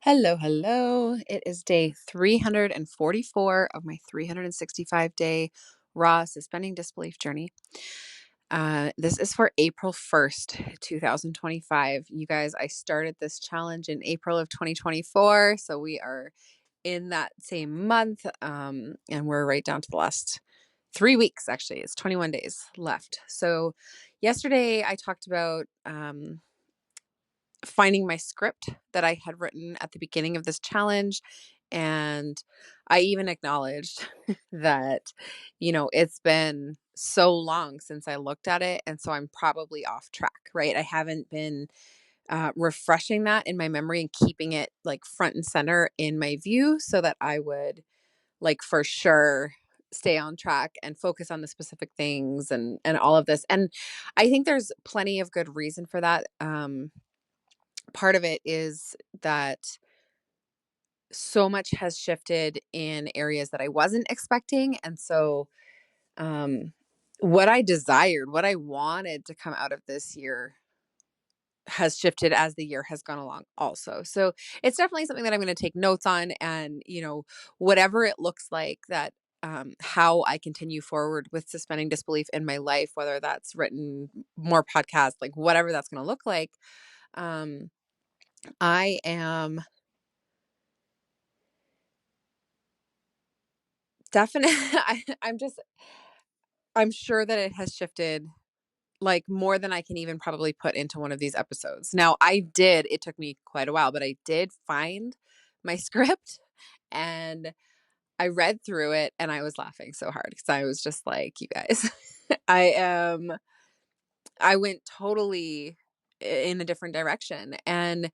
Hello, hello. It is day 344 of my 365-day raw suspending disbelief journey. This is for April 1st, 2025. You guys, I started this challenge in April of 2024. So we are in that same month. And we're right down to the last 3 weeks, actually. It's 21 days left. So yesterday I talked about finding my script that I had written at the beginning of this challenge. And I even acknowledged that, it's been so long since I looked at it. And so I'm probably off track, right? I haven't been refreshing that in my memory and keeping it like front and center in my view so that I would like for sure stay on track and focus on the specific things and all of this. And I think there's plenty of good reason for that. Part of it is that so much has shifted in areas that I wasn't expecting. And so, um, what I desired, what I wanted to come out of this year has shifted as the year has gone along also. So it's definitely something that I'm going to take notes on and, whatever it looks like that, how I continue forward with suspending disbelief in my life, whether that's written more podcasts, like whatever that's going to look like. Um, I am definitely, I'm sure that it has shifted like more than I can even probably put into one of these episodes. Now, it took me quite a while, but I did find my script and I read through it and I was laughing so hard because I was just like, you guys, I am, I went totally in a different direction. And,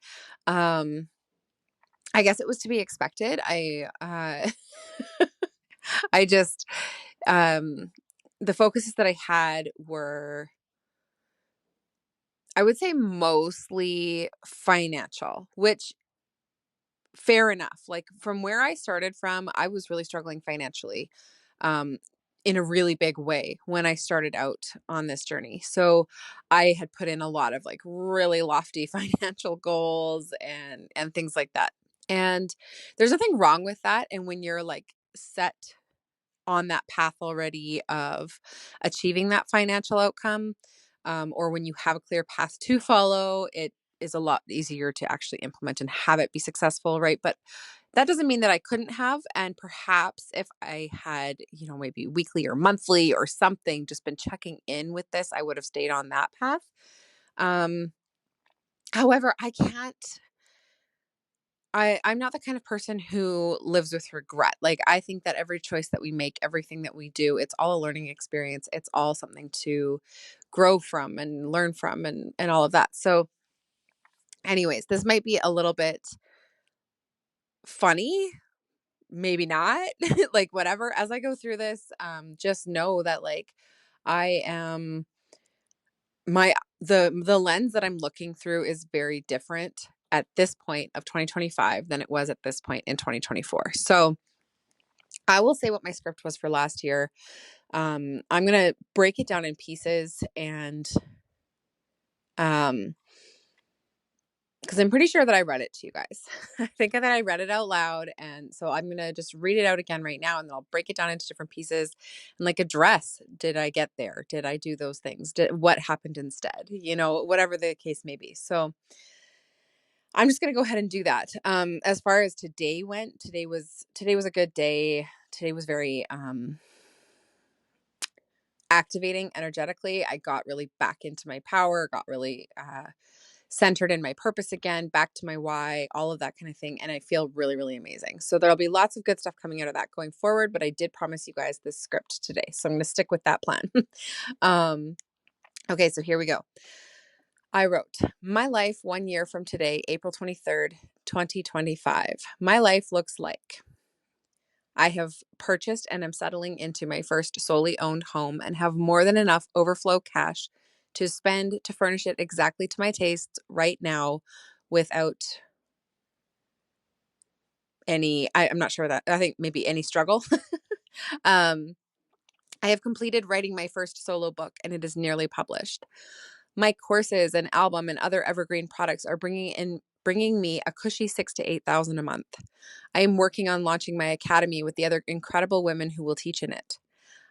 I guess it was to be expected. I just, um, the focuses that I had were, I would say mostly financial, which fair enough. Like from where I started from, I was really struggling financially um in a really big way when I started out on this journey. So I had put in a lot of like really lofty financial goals and things like that. And there's nothing wrong with that. And when you're like set on that path already of achieving that financial outcome, or when you have a clear path to follow, it is a lot easier to actually implement and have it be successful, right? But that doesn't mean that I couldn't have. And perhaps if I had, maybe weekly or monthly or something, just been checking in with this, I would have stayed on that path. Um, However, I'm not the kind of person who lives with regret. Like, I think that every choice that we make, everything that we do, it's all a learning experience. It's all something to grow from and learn from and all of that. So, anyways, this might be a little bit funny, maybe not. Like whatever. As I go through this, just know that like I am my the lens that I'm looking through is very different at this point of 2025 than it was at this point in 2024. So, I will say what my script was for last year. I'm gonna break it down in pieces and um because I'm pretty sure that I read it to you guys. I think that I read it out loud. And so I'm gonna just read it out again right now and then I'll break it down into different pieces and like address, did I get there? Did I do those things? What happened instead? Whatever the case may be. So I'm just gonna go ahead and do that. As far as today went, today was a good day. Today was very activating energetically. I got really back into my power, got really centered in my purpose again, back to my why, all of that kind of thing. And I feel really, really amazing. So there'll be lots of good stuff coming out of that going forward. But I did promise you guys this script today. So I'm going to stick with that plan. um, okay, so here we go. I wrote, my life 1 year from today, April 23rd, 2025. My life looks like I have purchased and am settling into my first solely owned home and have more than enough overflow cash to spend to furnish it exactly to my tastes right now without I'm not sure that I think maybe any struggle. um, I have completed writing my first solo book and it is nearly published. My courses and album and other evergreen products are bringing in bringing me a cushy 6 to 8,000 a month. I am working on launching my academy with the other incredible women who will teach in it.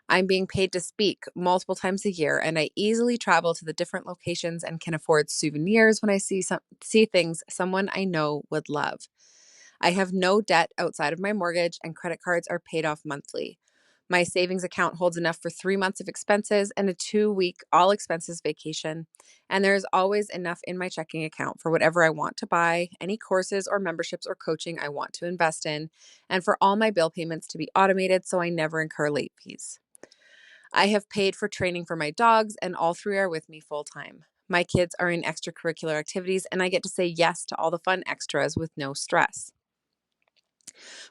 I'm being paid to speak multiple times a year, and I easily travel to the different locations and can afford souvenirs when I see things someone I know would love. I have no debt outside of my mortgage, and credit cards are paid off monthly. My savings account holds enough for 3 months of expenses and a 2 week all expenses vacation. And there is always enough in my checking account for whatever I want to buy, any courses or memberships or coaching I want to invest in, and for all my bill payments to be automated so I never incur late fees. I have paid for training for my dogs, and all three are with me full time. My kids are in extracurricular activities, and I get to say yes to all the fun extras with no stress.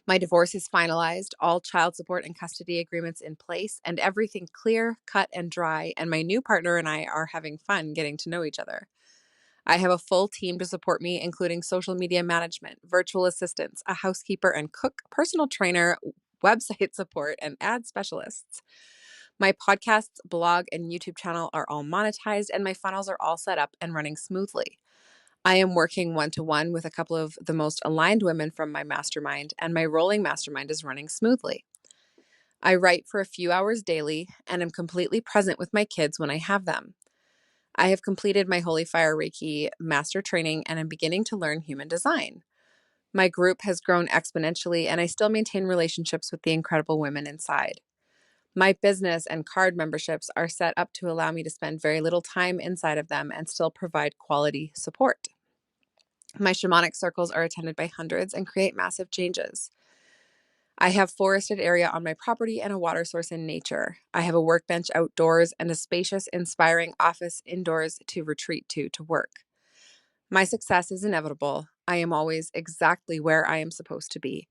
My divorce is finalized, all child support and custody agreements in place, and everything clear, cut, and dry. And my new partner and I are having fun getting to know each other. I have a full team to support me, including social media management, virtual assistants, a housekeeper and cook, personal trainer, website support, and ad specialists. My podcasts, blog, and YouTube channel are all monetized, and my funnels are all set up and running smoothly. I am working one to one with a couple of the most aligned women from my mastermind, and my rolling mastermind is running smoothly. I write for a few hours daily and am completely present with my kids when I have them. I have completed my Holy Fire Reiki master training and am beginning to learn human design. My group has grown exponentially, and I still maintain relationships with the incredible women inside. My business and card memberships are set up to allow me to spend very little time inside of them and still provide quality support. My shamanic circles are attended by hundreds and create massive changes. I have forested area on my property and a water source in nature. I have a workbench outdoors and a spacious, inspiring office indoors to retreat to work. My success is inevitable. I am always exactly where I am supposed to be.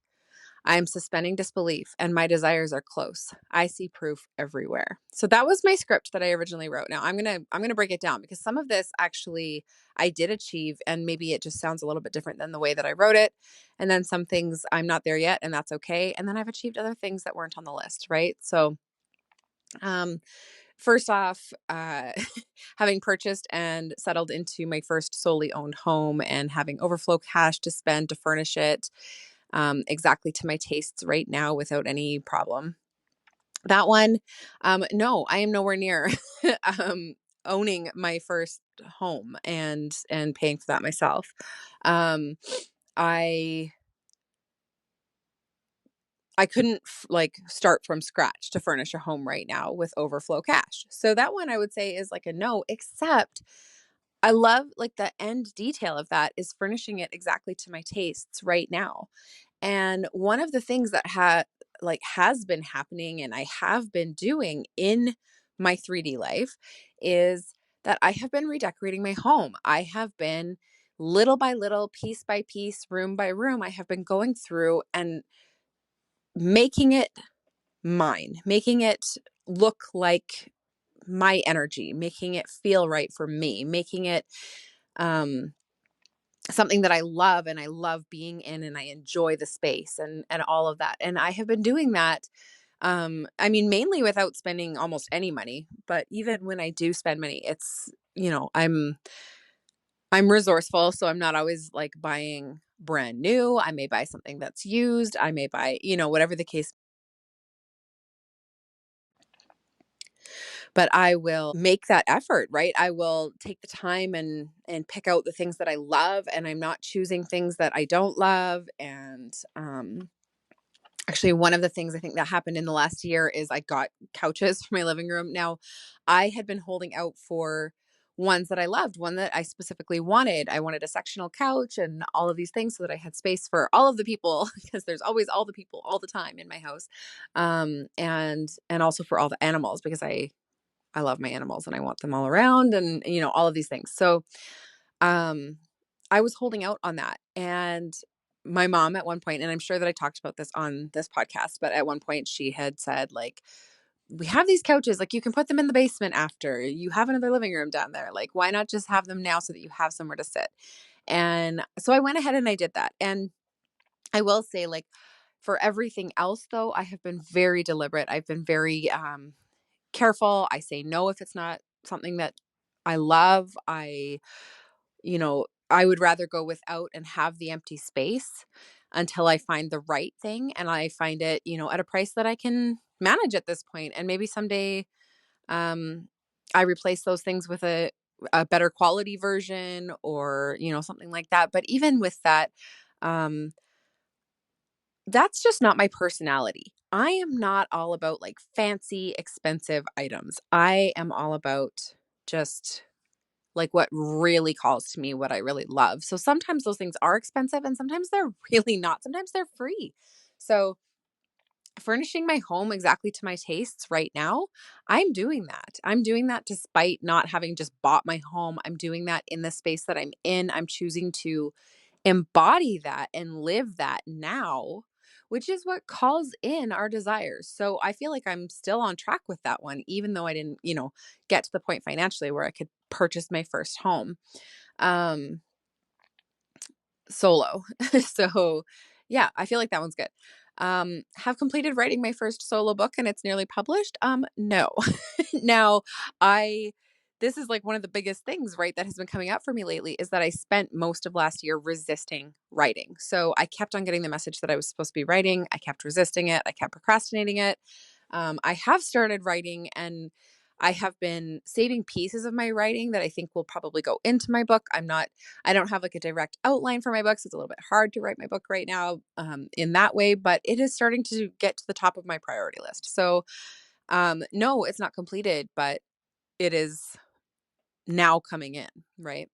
I am suspending disbelief, and my desires are close. I see proof everywhere. So that was my script that I originally wrote. Now I'm gonna break it down because some of this actually I did achieve, and maybe it just sounds a little bit different than the way that I wrote it. And then some things I'm not there yet, and that's okay. And then I've achieved other things that weren't on the list, right? So um first off, having purchased and settled into my first solely owned home and having overflow cash to spend to furnish it exactly to my tastes right now without any problem. That one, no, I am nowhere near owning my first home and paying for that myself. Um, I I couldn't start from scratch to furnish a home right now with overflow cash. So that one I would say is like a no, except I love like the end detail of that is furnishing it exactly to my tastes right now. And one of the things that has been happening and I have been doing in my 3D life is that I have been redecorating my home. I have been little by little, piece by piece, room by room, I have been going through and making it mine, making it look like my energy, making it feel right for me, making it um something that I love and I love being in and I enjoy the space and all of that. And I have been doing that I mean mainly without spending almost any money, but even when I do spend money, it's I'm resourceful, so I'm not always like buying brand new. I may buy something that's used. I may buy, whatever the case, but I will make that effort, right? I will take the time and pick out the things that I love, and I'm not choosing things that I don't love. And actually, one of the things I think that happened in the last year is I got couches for my living room. Now, I had been holding out for ones that I loved, one that I specifically wanted. I wanted a sectional couch and all of these things so that I had space for all of the people because there's always all the people all the time in my house. And also for all the animals because I love my animals and I want them all around and all of these things. So, um I was holding out on that. And my mom at one point, and I'm sure that I talked about this on this podcast, but at one point she had said, like, we have these couches, like, you can put them in the basement after. You have another living room down there. Like, why not just have them now so that you have somewhere to sit? And so I went ahead and I did that. And I will say, like, for everything else, though, I have been very deliberate. I've been very careful. I say no if it's not something that I love. I I would rather go without and have the empty space until I find the right thing, and I find it, at a price that I can manage at this point. And maybe someday, um, I replace those things with a better quality version, or, something like that. But even with that, um, that's just not my personality. I am not all about like fancy, expensive items. I am all about just like what really calls to me, what I really love. So sometimes those things are expensive and sometimes they're really not. Sometimes they're free. So furnishing my home exactly to my tastes right now, I'm doing that. I'm doing that despite not having just bought my home. I'm doing that in the space that I'm in. I'm choosing to embody that and live that now, which is what calls in our desires. So I feel like I'm still on track with that one, even though I didn't, get to the point financially where I could purchase my first home. Um, Solo. So, yeah, I feel like that one's good. Have completed writing my first solo book and it's nearly published? No. Now, I this is like one of the biggest things, right, that has been coming up for me lately is that I spent most of last year resisting writing. So I kept on getting the message that I was supposed to be writing. I kept resisting it. I kept procrastinating it. I have started writing, and I have been saving pieces of my writing that I think will probably go into my book. I don't have like a direct outline for my books. It's a little bit hard to write my book right now, in that way, but it is starting to get to the top of my priority list. So, no, it's not completed, but it is now coming in, right?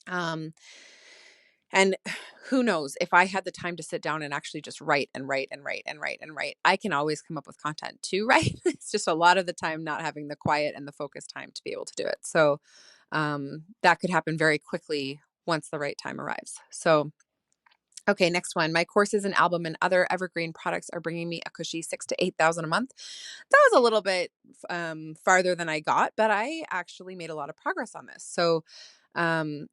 Um, and who knows, if I had the time to sit down and actually just write and write and write and write and write, I can always come up with content to write. It's just a lot of the time not having the quiet and the focus time to be able to do it. So, that could happen very quickly once the right time arrives. So, okay, next one. My courses and album and other evergreen products are bringing me a cushy 6 to 8 thousand a month. That was a little bit farther than I got, but I actually made a lot of progress on this. So,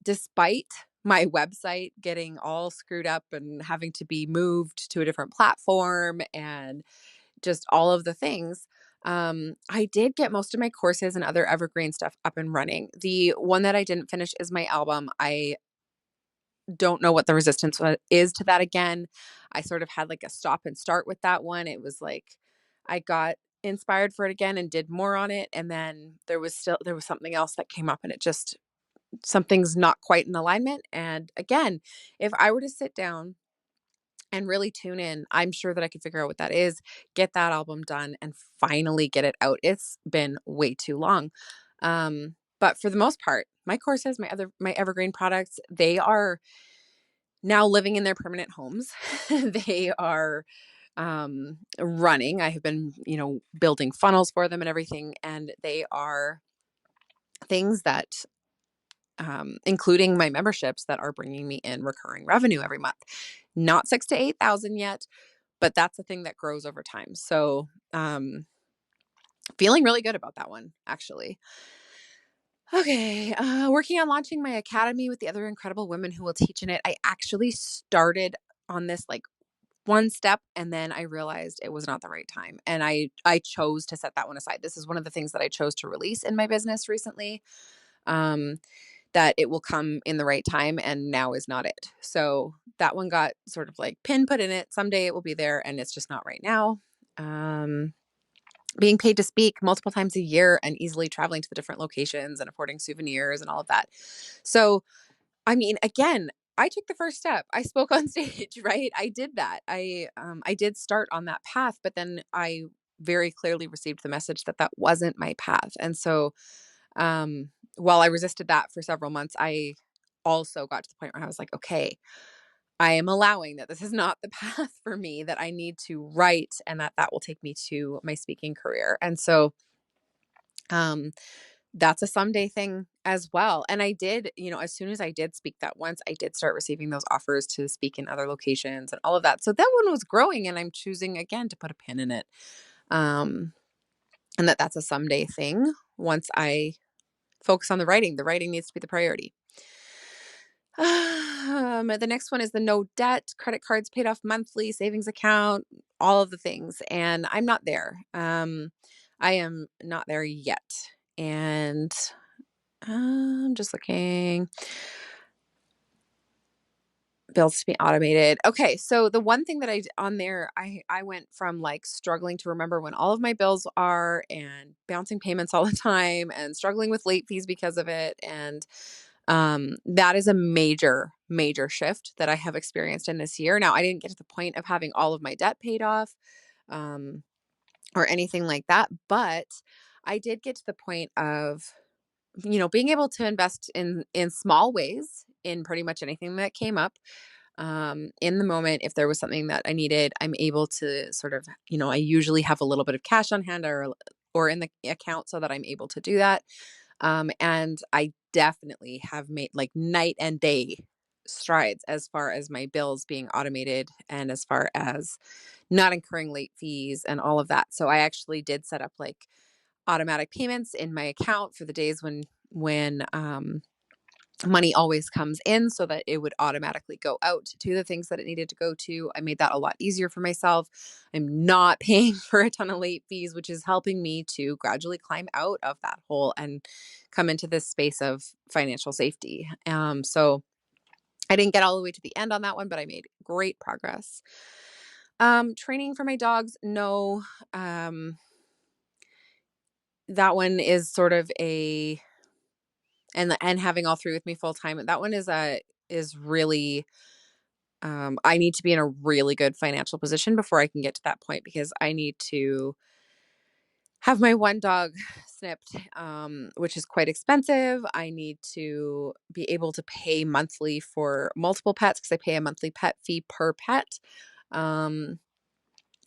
despite my website getting all screwed up and having to be moved to a different platform and just all of the things, I did get most of my courses and other evergreen stuff up and running. The one that I didn't finish is my album. I don't know what the resistance is to that again. I sort of had like a stop and start with that one. It was like I got inspired for it again and did more on it, and then there was something else that came up, and it just something's not quite in alignment. And again, if I were to sit down and really tune in, I'm sure that I could figure out what that is, get that album done, and finally get it out. It's been way too long. But for the most part, my courses, my evergreen products, they are now living in their permanent homes. They are running. I have been, building funnels for them and everything. And they are things that, including my memberships, that are bringing me in recurring revenue every month. Not 6 to 8 thousand yet, but that's a thing that grows over time. So, feeling really good about that one, actually. Okay, working on launching my academy with the other incredible women who will teach in it. I actually started on this like one step, and then I realized it was not the right time, and I chose to set that one aside. This is one of the things that I chose to release in my business recently, um, that it will come in the right time, and now is not it. So that one got sort of like pin put in it. Someday it will be there, and it's just not right now. Um, Being paid to speak multiple times a year and easily traveling to the different locations and affording souvenirs and all of that. So, I mean, again, I took the first step. I spoke on stage, right? I did that. I did start on that path, but then I very clearly received the message that that wasn't my path. And so, while I resisted that for several months, I also got to the point where I was like, okay, I am allowing that this is not the path for me, that I need to write, and that that will take me to my speaking career. And so, um, that's a someday thing as well. And I did, as soon as I did speak that once, I did start receiving those offers to speak in other locations and all of that. So that one was growing, and I'm choosing again to put a pin in it. Um, and that's a someday thing. Once I focus on the writing needs to be the priority. The next one is the no debt, credit cards paid off monthly, savings account, all of the things. And I'm not there. I am not there yet. And I'm just looking. bills to be automated. Okay, so the one thing that on there, I went from like struggling to remember when all of my bills are and bouncing payments all the time and struggling with late fees because of it. And that is a major shift that I have experienced in this year. Now, I didn't get to the point of having all of my debt paid off um, or anything like that, but I did get to the point of being able to invest in small ways in pretty much anything that came up in the moment. If there was something that I needed, I'm able to sort of, I usually have a little bit of cash on hand or in the account so that I'm able to do that. And I definitely have made like night and day strides as far as my bills being automated and as far as not incurring late fees and all of that. So I actually did set up like automatic payments in my account for the days when money always comes in so that it would automatically go out to the things that it needed to go to. I made that a lot easier for myself. I'm not paying for a ton of late fees, which is helping me to gradually climb out of that hole and come into this space of financial safety. So I didn't get all the way to the end on that one, but I made great progress. Training for my dogs, no. That one is sort of and having all three with me full time. That one is really I need to be in a really good financial position before I can get to that point because I need to have my one dog snipped, which is quite expensive. I need to be able to pay monthly for multiple pets because I pay a monthly pet fee per pet. Um,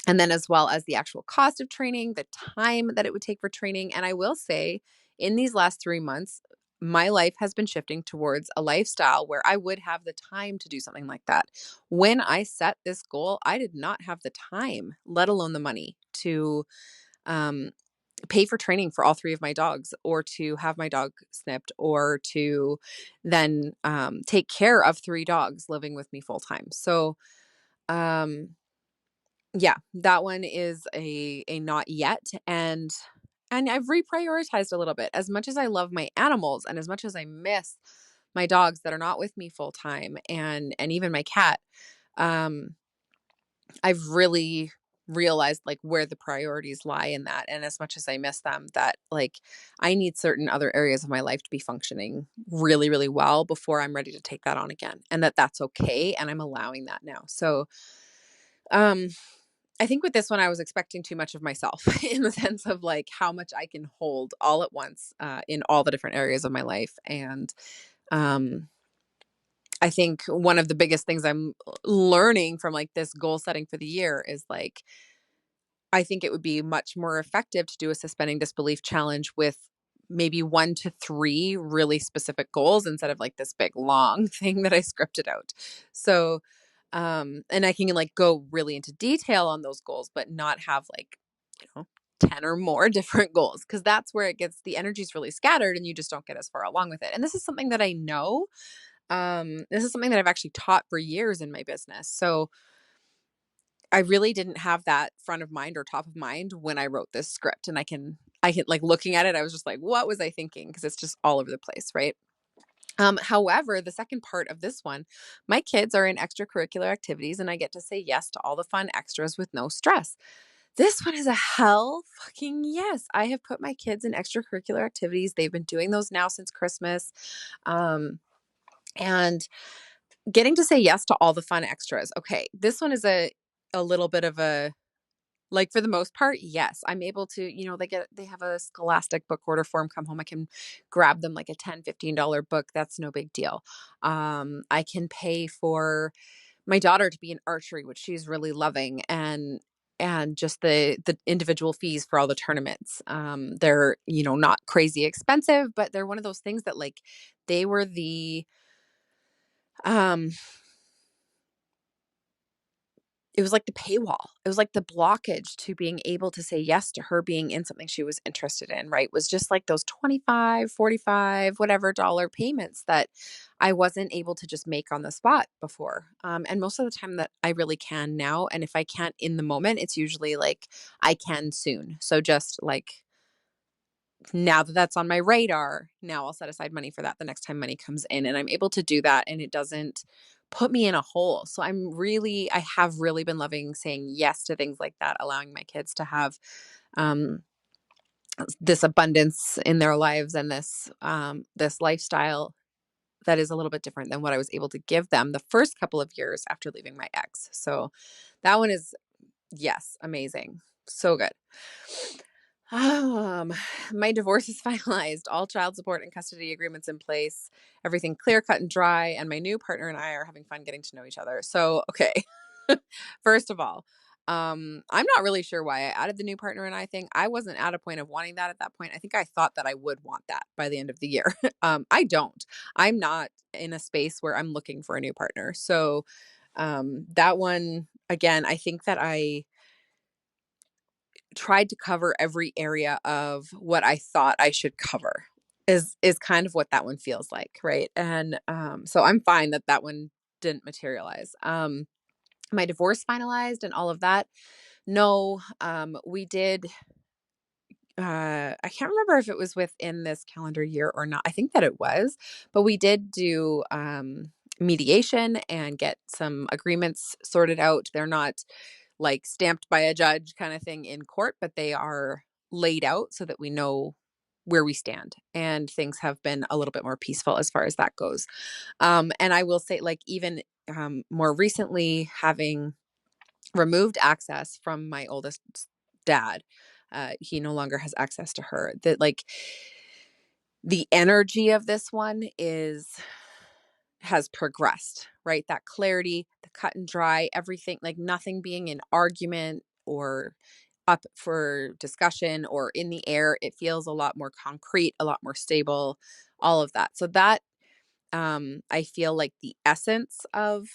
and then as well as the actual cost of training, the time that it would take for training. And I will say, in these last 3 months, my life has been shifting towards a lifestyle where I would have the time to do something like that. When I set this goal, I did not have the time, let alone the money, to um, pay for training for all three of my dogs or to have my dog snipped or to then take care of three dogs living with me full time. So, um, yeah, that one is a not yet, and I've reprioritized a little bit. As much as I love my animals and as much as I miss my dogs that are not with me full time and even my cat, um, I've really realized like where the priorities lie in that. And as much as I miss them, that like I need certain other areas of my life to be functioning really, really well before I'm ready to take that on again. And that's okay. And I'm allowing that now. So um I think with this one, I was expecting too much of myself in the sense of like how much I can hold all at once in all the different areas of my life. And um, I think one of the biggest things I'm learning from like this goal setting for the year is like, I think it would be much more effective to do a suspending disbelief challenge with maybe 1 to 3 really specific goals instead of like this big long thing that I scripted out. So, and I can like go really into detail on those goals, but not have like, you know, 10 or more different goals because that's where it gets the energy's really scattered and you just don't get as far along with it. And this is something that I know. This is something that I've actually taught for years in my business. So, I really didn't have that front of mind or top of mind when I wrote this script, and I can like looking at it, I was just like, "What was I thinking?" Because it's just all over the place, right? However, the second part of this one, my kids are in extracurricular activities, and I get to say yes to all the fun extras with no stress. This one is a hell fucking yes. I have put my kids in extracurricular activities. They've been doing those now since Christmas. Um, and getting to say yes to all the fun extras. Okay, this one is a little bit of a like, for the most part, yes, I'm able to they have a Scholastic book order form, come home, I can grab them like a $10-15 book, that's no big deal. I can pay for my daughter to be in archery, which she's really loving, and just the individual fees for all the tournaments. They're, not crazy expensive, but they're one of those things that, like, they were um it was like the paywall. It was like the blockage to being able to say yes to her being in something she was interested in, right? Was just like those 25, 45, whatever dollar payments that I wasn't able to just make on the spot before. And most of the time that I really can now. And if I can't in the moment, it's usually like I can soon. So just like now that that's on my radar, now I'll set aside money for that the next time money comes in. And I'm able to do that. And it doesn't put me in a hole. So I have really been loving saying yes to things like that, allowing my kids to have um, this abundance in their lives and this lifestyle that is a little bit different than what I was able to give them the first couple of years after leaving my ex. So that one is, yes, amazing. So good. Um, my divorce is finalized, all child support and custody agreements in place, everything clear, cut, and dry, and my new partner and I are having fun getting to know each other. So, okay. First of all, I'm not really sure why I added the new partner and I thing. I wasn't at a point of wanting that at that point. I think I thought that I would want that by the end of the year. I don't. I'm not in a space where I'm looking for a new partner. So, that one again, I think that I tried to cover every area of what I thought I should cover is kind of what that one feels like, right? And so I'm fine that that one didn't materialize. My divorce finalized and all of that. No, we did. I can't remember if it was within this calendar year or not. I think that it was, but we did do mediation and get some agreements sorted out. They're not like stamped by a judge kind of thing in court, but they are laid out so that we know where we stand. And things have been a little bit more peaceful as far as that goes. And I will say, like, even more recently, having removed access from my oldest dad, he no longer has access to her. That, like, the energy of this one has progressed, right? That clarity, the cut and dry, everything, like nothing being an argument or up for discussion or in the air. It feels a lot more concrete, a lot more stable, all of that. So that I feel like the essence of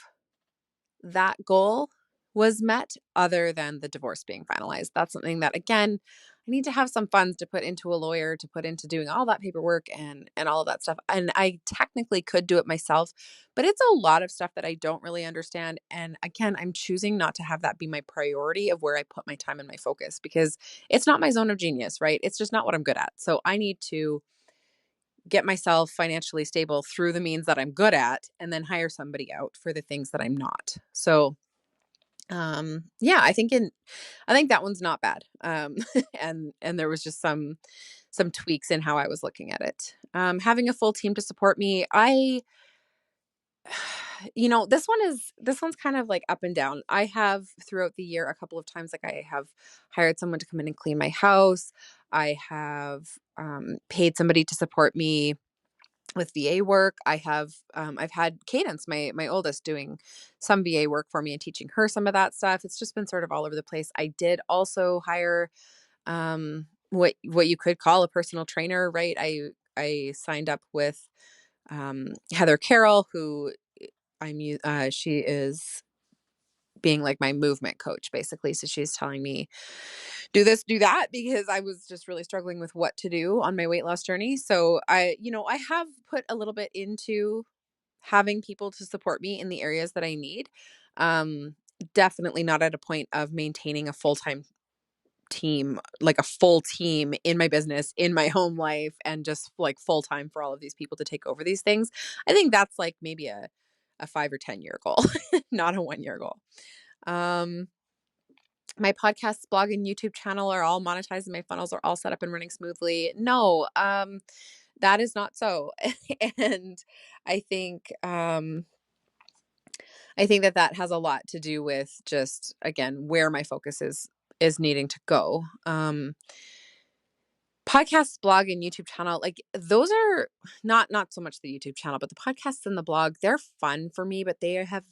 that goal was met, other than the divorce being finalized. That's something that, again, I need to have some funds to put into a lawyer, to put into doing all that paperwork and all of that stuff. And I technically could do it myself, but it's a lot of stuff that I don't really understand. And again, I'm choosing not to have that be my priority of where I put my time and my focus, because it's not my zone of genius, right? It's just not what I'm good at. So I need to get myself financially stable through the means that I'm good at, and then hire somebody out for the things that I'm not. So yeah, I think that one's not bad. And there was just some tweaks in how I was looking at it. Having a full team to support me, this one's kind of like up and down. I have throughout the year a couple of times, like, I have hired someone to come in and clean my house. I have paid somebody to support me with VA work. I've had Cadence, my oldest, doing some VA work for me and teaching her some of that stuff. It's just been sort of all over the place. I did also hire what you could call a personal trainer, right? I signed up with Heather Carroll, who she is being like my movement coach, basically. So she's telling me, do this, do that, because I was just really struggling with what to do on my weight loss journey. So I have put a little bit into having people to support me in the areas that I need. Um, Definitely not at a point of maintaining a full-time team, like a full team in my business, in my home life, and just like full time for all of these people to take over these things. I think that's like maybe a 5 or 10 year goal, not a 1 year goal. Um, my podcast, blog, and YouTube channel are all monetized, and my funnels are all set up and running smoothly. No, that is not so. And I think that has a lot to do with just, again, where my focus is needing to go. Podcasts, blog, and YouTube channel, like, those are not so much the YouTube channel, but the podcasts and the blog, they're fun for me, but they have,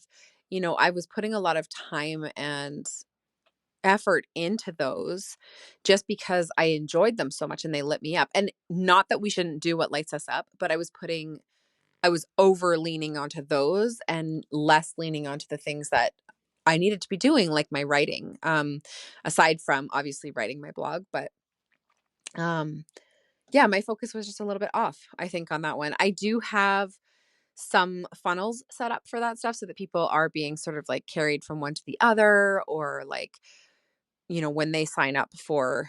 I was putting a lot of time and effort into those just because I enjoyed them so much and they lit me up. And not that we shouldn't do what lights us up, but I was over leaning onto those and less leaning onto the things that I needed to be doing, like my writing. Aside from obviously writing my blog, but um yeah, my focus was just a little bit off, I think, on that one. I do have some funnels set up for that stuff so that people are being sort of like carried from one to the other, or like, when they sign up for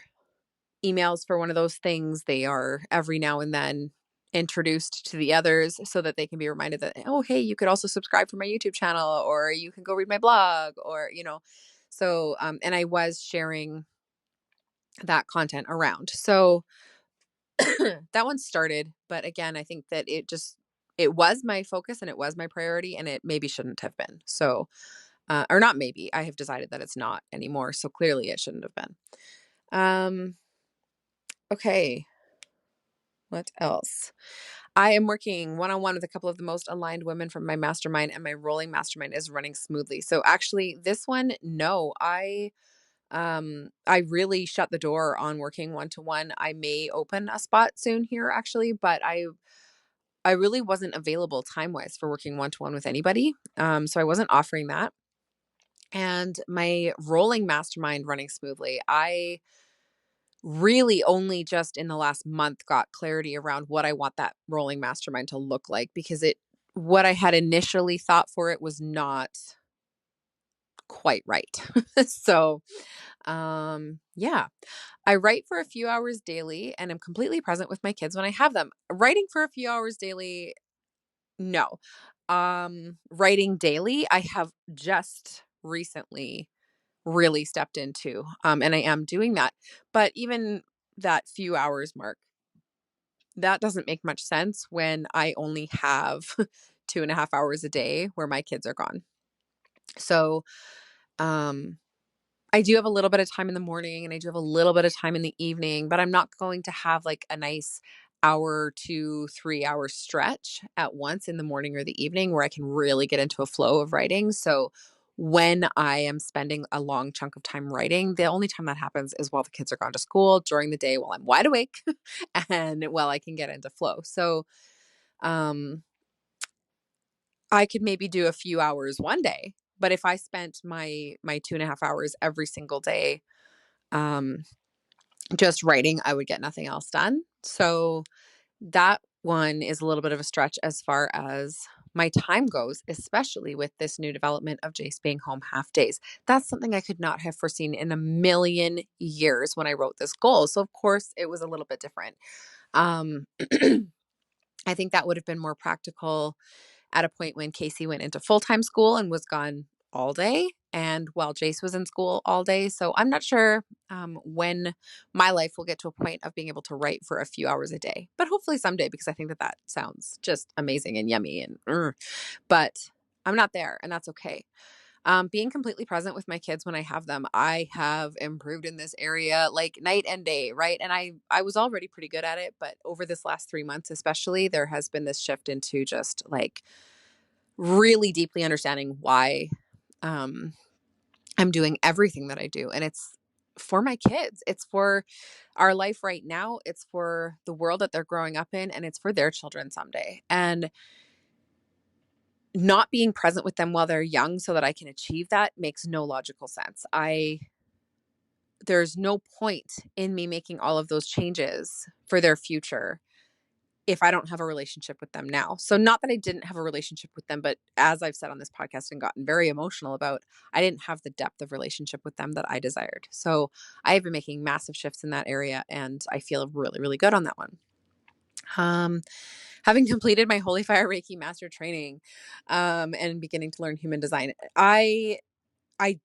emails for one of those things, they are every now and then introduced to the others so that they can be reminded that, oh, hey, you could also subscribe for my YouTube channel, or you can go read my blog, or, so, and I was sharing that content around. So that one started, but again, I think that it was my focus and it was my priority, and it maybe shouldn't have been. So, or not maybe, I have decided that it's not anymore. So clearly it shouldn't have been. Okay. What else? I am working one on one with a couple of the most aligned women from my mastermind, and my rolling mastermind is running smoothly. So actually, this one, no, I really shut the door on working one to one. I may open a spot soon here, actually, but I really wasn't available time wise for working one to one with anybody. So I wasn't offering that. And my rolling mastermind running smoothly. I really only just in the last month got clarity around what I want that rolling mastermind to look like, because what I had initially thought for it was not quite right. So, yeah, I write for a few hours daily and I'm completely present with my kids when I have them. Writing for a few hours daily, no. Writing daily, I have just recently really stepped into, and I am doing that. But even that few hours mark, that doesn't make much sense when I only have 2.5 hours a day where my kids are gone. So, um, I do have a little bit of time in the morning and I do have a little bit of time in the evening, but I'm not going to have like a nice hour to 3 hour stretch at once in the morning or the evening where I can really get into a flow of writing. So when I am spending a long chunk of time writing, the only time that happens is while the kids are gone to school during the day while I'm wide awake and while I can get into flow. So, um, I could maybe do a few hours one day, but if I spent my 2.5 hours every single day, um, just writing, I would get nothing else done. So that one is a little bit of a stretch as far as my time goes, especially with this new development of Jace being home half days. That's something I could not have foreseen in a million years when I wrote this goal. So of course it was a little bit different. Um, I think that would have been more practical at a point when Casey went into full-time school and was gone all day, and while Jace was in school all day. So I'm not sure when my life will get to a point of being able to write for a few hours a day, but hopefully someday, because I think that that sounds just amazing and yummy but I'm not there, and that's okay. Being completely present with my kids when I have them, I have improved in this area like night and day, right? And I was already pretty good at it, but over this last 3 months, especially, there has been this shift into just like really deeply understanding why um, I'm doing everything that I do, and it's for my kids. It's for our life right now. It's for the world that they're growing up in, and it's for their children someday. And not being present with them while they're young so that I can achieve that makes no logical sense. There's no point in me making all of those changes for their future if I don't have a relationship with them now. So not that I didn't have a relationship with them, but as I've said on this podcast and gotten very emotional about, I didn't have the depth of relationship with them that I desired. So I have been making massive shifts in that area, and I feel really, really good on that one. Um, Having completed my Holy Fire Reiki master training, and beginning to learn human design, I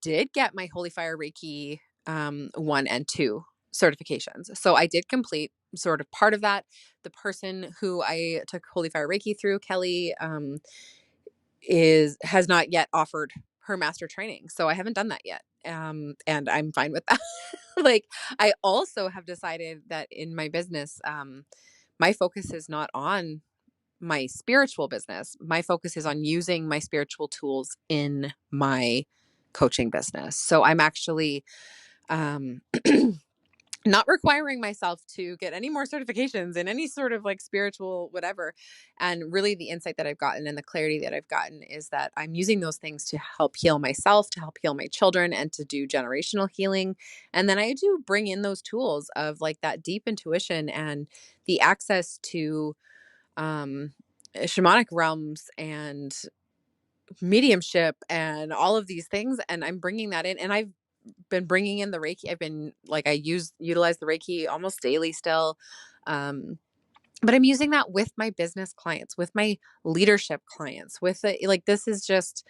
did get my Holy Fire Reiki 1 and 2 certifications. So I did complete sort of part of that. The person who I took Holy Fire Reiki through, Kelly, is has not yet offered her master training. So I haven't done that yet. And I'm fine with that. Like, I also have decided that in my business, my focus is not on my spiritual business. My focus is on using my spiritual tools in my coaching business. So I'm actually um, not requiring myself to get any more certifications in any sort of like spiritual whatever. And really, the insight that I've gotten and the clarity that I've gotten is that I'm using those things to help heal myself, to help heal my children, and to do generational healing. And then I do bring in those tools of like that deep intuition and the access to um, shamanic realms and mediumship and all of these things. And I'm bringing that in. And I've been bringing in the Reiki. I've been like, utilize the Reiki almost daily still. Um, but I'm using that with my business clients, with my leadership clients, with it. Like, this is just,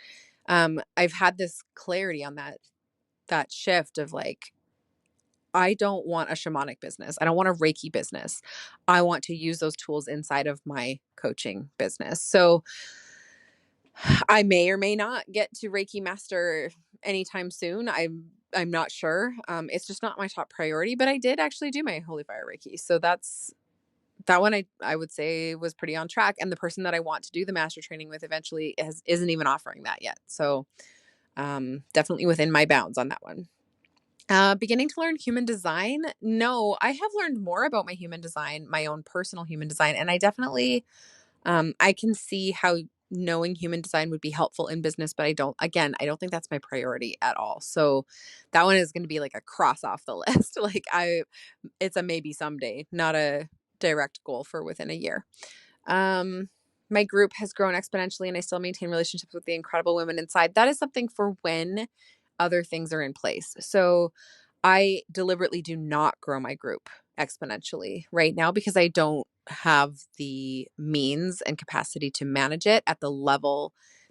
I've had this clarity on that shift of like, I don't want a shamanic business. I don't want a Reiki business. I want to use those tools inside of my coaching business. So I may or may not get to Reiki master anytime soon. I'm not sure. It's just not my top priority, but I did actually do my Holy Fire Reiki. So that one I would say was pretty on track. And the person that I want to do the master training with eventually isn't even offering that yet. So definitely within my bounds on that one. Beginning to learn human design. No, I have learned more about my human design, my own personal human design. And I definitely, I can see how knowing human design would be helpful in business, but I don't think that's my priority at all. So that one is going to be like a cross off the list. Like, it's a maybe someday, not a direct goal for within a year. My group has grown exponentially and I still maintain relationships with the incredible women inside. That is something for when other things are in place. So I deliberately do not grow my group exponentially right now because I don't have the means and capacity to manage it at the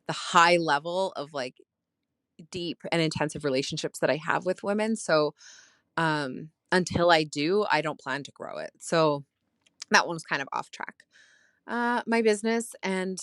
high level of like deep and intensive relationships that I have with women. So until I do, I don't plan to grow it. So that one's kind of off track. My business and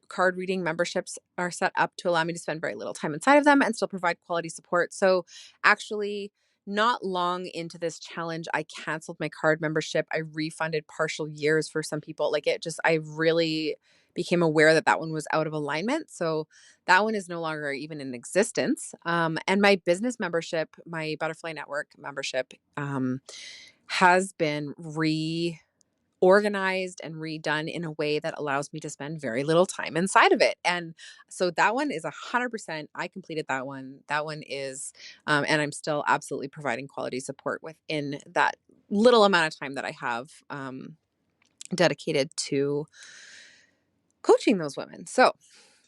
card reading memberships are set up to allow me to spend very little time inside of them and still provide quality support. So, actually, not long into this challenge, I canceled my card membership. I refunded partial years for some people. Like, I really became aware that that one was out of alignment. So, that one is no longer even in existence. And my business membership, my Butterfly Network membership, has been organized and redone in a way that allows me to spend very little time inside of it. And so that one is 100%. I completed that one. That one is, and I'm still absolutely providing quality support within that little amount of time that I have dedicated to coaching those women. So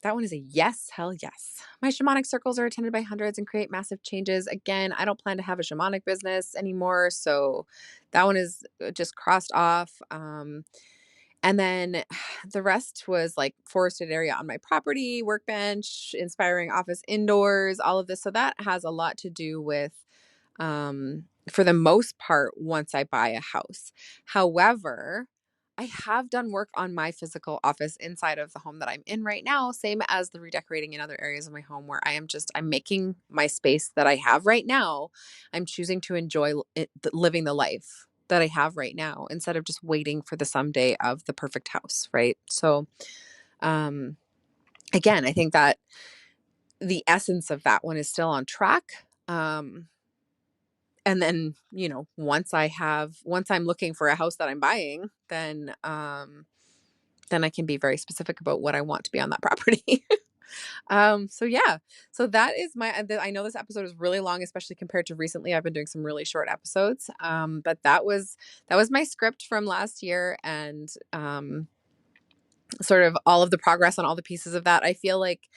that one is a yes, hell yes. My shamanic circles are attended by hundreds and create massive changes. Again, I don't plan to have a shamanic business anymore. So that one is just crossed off. And then the rest was like forested area on my property, workbench, inspiring office indoors, all of this. So that has a lot to do with, for the most part, once I buy a house. However, I have done work on my physical office inside of the home that I'm in right now, same as the redecorating in other areas of my home where I'm making my space that I have right now. I'm choosing to enjoy living the life that I have right now instead of just waiting for the someday of the perfect house, right? So, um, again, I think that the essence of that one is still on track. And then, once I'm looking for a house that I'm buying, then I can be very specific about what I want to be on that property. So yeah, so that is I know this episode is really long, especially compared to recently. I've been doing some really short episodes. But that was my script from last year and, sort of all of the progress on all the pieces of that. I feel like